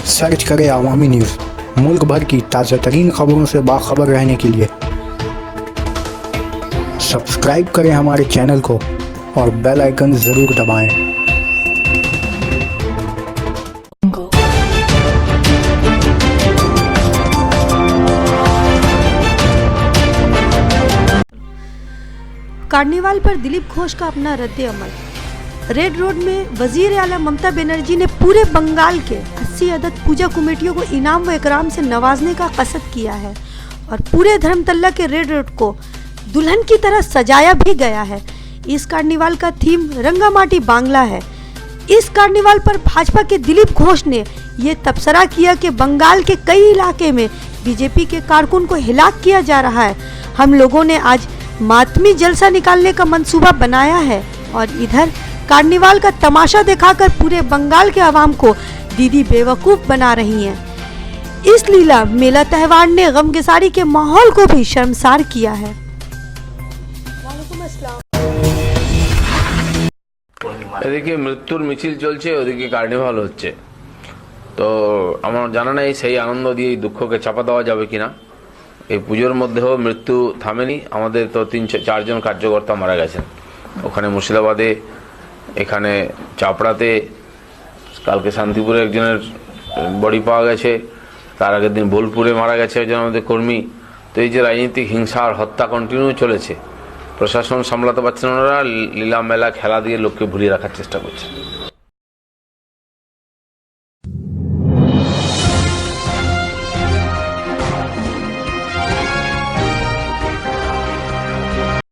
Search करें अवामी news. मुल्क भर की ताज़ा तरीन खबरों से बाखबर रहने के लिए सब्सक्राइब करें हमारे चैनल को और बेल आइकन ज़रूर दबाएं। कार्निवाल पर दिलीप घोष का अपना रद्द अमल। रेड रोड में वजीर आला ममता बनर्जी ने पूरे बंगाल के 80 अदद पूजा कमेटियों को इनाम व इकराम से नवाजने का कसद किया है और पूरे धर्मतल्ला के रेड रोड को दुल्हन की तरह सजाया भी गया है। इस कार्निवाल का थीम रंगामाटी बांग्ला है। इस कार्निवाल पर भाजपा के दिलीप घोष ने ये तबसरा किया कि बंगाल के कई इलाके में बीजेपी के कारकुन को हिलाक किया जा रहा है। हम लोगों ने आज मातमी जलसा निकालने का मंसूबा बनाया है और इधर कार्निवाल का तमाशा दिखाकर पूरे बंगाल के अवाम को दीदी बेवकूफ बना रही हैं। इस लीला मेला त्यौहार ने गमगसारी के माहौल को भी शर्मसार किया है। এদিকে মৃত্যুর মিছিল চলছে, ওদিকে কার্নিভাল হচ্ছে। তো আমার জানা নেই সেই আনন্দ দিয়ে এই দুঃখকে চাপা দেওয়া যাবে কিনা। এই পুজোর মধ্যেও মৃত্যু থামেনি। আমাদের তো 3-4 জন কার্যকর্তা মারা গেছেন, ওখানে মুর্শিদাবাদে, এখানে চাপড়াতে, কালকে শান্তিপুরে একজনের বডি পাওয়া গেছে, তার আগের দিন বোলপুরে মারা গেছে একজন আমাদের কর্মী। তো এই যে রাজনৈতিক হিংসা আর হত্যা কন্টিনিউ চলেছে, প্রশাসন সামলাতে পারছে না, ওনারা লীলা মেলা খেলা দিয়ে লোককে ভুলিয়ে রাখার চেষ্টা করছে।